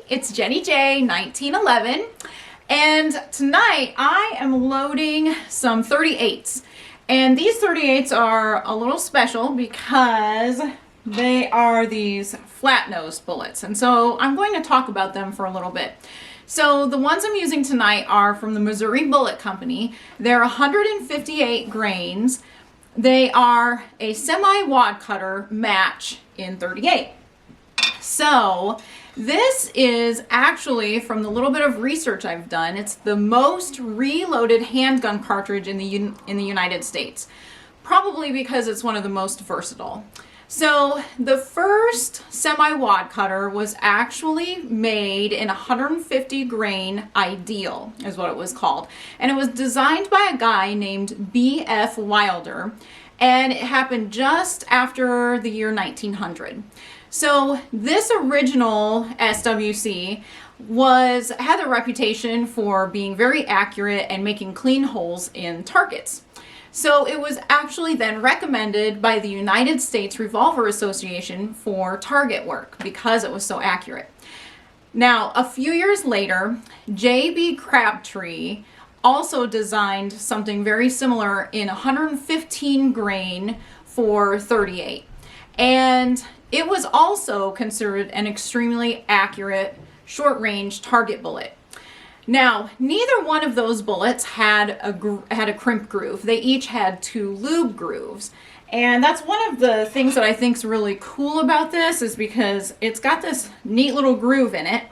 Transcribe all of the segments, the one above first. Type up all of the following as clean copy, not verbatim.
it's Jenny J 1911, and tonight I am loading some 38s. And these 38s are a little special because they are these flat nose bullets, and so I'm going to talk about them for a little bit. So the ones I'm using tonight are from the Missouri Bullet Company. They're 158 grains. They are a semi-wad cutter match in 38. So this is actually, from the little bit of research I've done, it's the most reloaded handgun cartridge in the United States. Probably because it's one of the most versatile. So the first semi-wad cutter was actually made in 150 grain ideal, is what it was called. And it was designed by a guy named B.F. Wilder, and it happened just after the year 1900. So this original SWC had a reputation for being very accurate and making clean holes in targets. So it was actually then recommended by the United States Revolver Association for target work because it was so accurate. Now, a few years later, J.B. Crabtree also designed something very similar in 115 grain for 38. And it was also considered an extremely accurate short-range target bullet. Now, neither one of those bullets had a crimp groove. They each had 2 lube grooves. And that's one of the things that I think is really cool about this, is because it's got this neat little groove in it.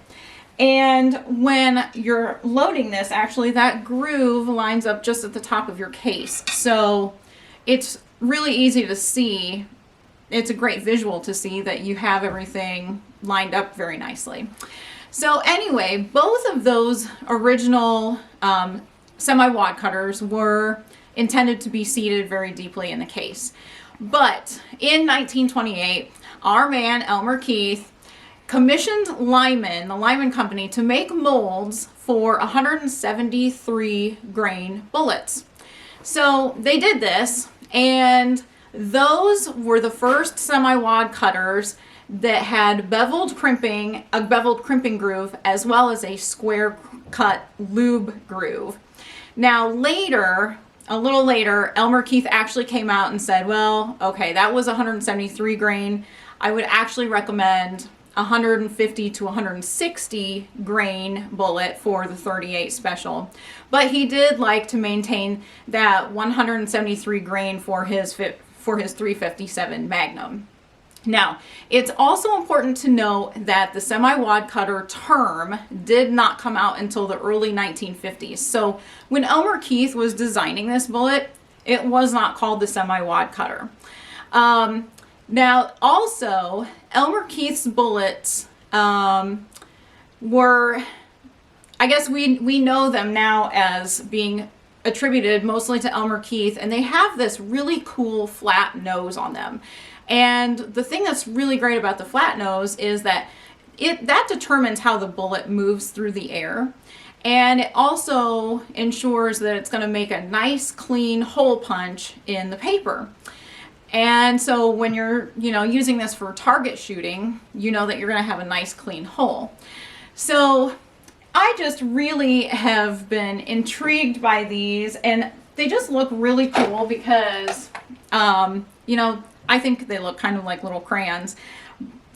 And when you're loading this, actually that groove lines up just at the top of your case. So it's really easy to see. It's a great visual to see that you have everything lined up very nicely. So anyway, both of those original semi-wad cutters were intended to be seated very deeply in the case. But in 1928, our man Elmer Keith commissioned Lyman, the Lyman Company, to make molds for 173 grain bullets. So they did this, and those were the first semi-wad cutters that had a beveled crimping groove, as well as a square cut lube groove. Now later, a little later, Elmer Keith actually came out and said, well, okay, that was 173 grain. I would actually recommend 150 to 160 grain bullet for the 38 special. But he did like to maintain that 173 grain for his 357 Magnum. Now, it's also important to note that the semi-wad cutter term did not come out until the early 1950s. So when Elmer Keith was designing this bullet, it was not called the semi-wad cutter. Now, also, Elmer Keith's bullets were, I guess we know them now as being attributed mostly to Elmer Keith, and they have this really cool flat nose on them. And the thing that's really great about the flat nose is that that determines how the bullet moves through the air. And it also ensures that it's going to make a nice clean hole punch in the paper. And so when you're, using this for target shooting, you know that you're going to have a nice clean hole. So I just really have been intrigued by these, and they just look really cool because, I think they look kind of like little crayons.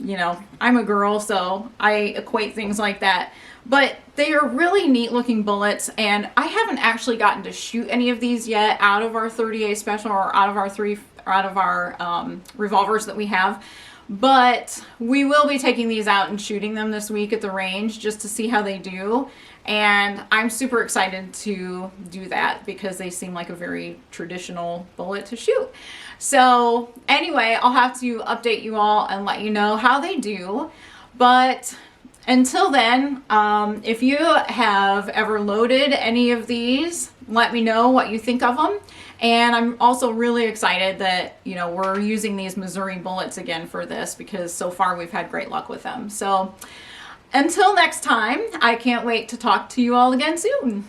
I'm a girl, so I equate things like that. But they are really neat looking bullets, and I haven't actually gotten to shoot any of these yet out of our 38 special or out of our revolvers that we have. But we will be taking these out and shooting them this week at the range just to see how they do. And I'm super excited to do that because they seem like a very traditional bullet to shoot. So anyway, I'll have to update you all and let you know how they do. But until then, if you have ever loaded any of these, let me know what you think of them. And I'm also really excited that, we're using these Missouri bullets again for this because so far we've had great luck with them. So until next time, I can't wait to talk to you all again soon.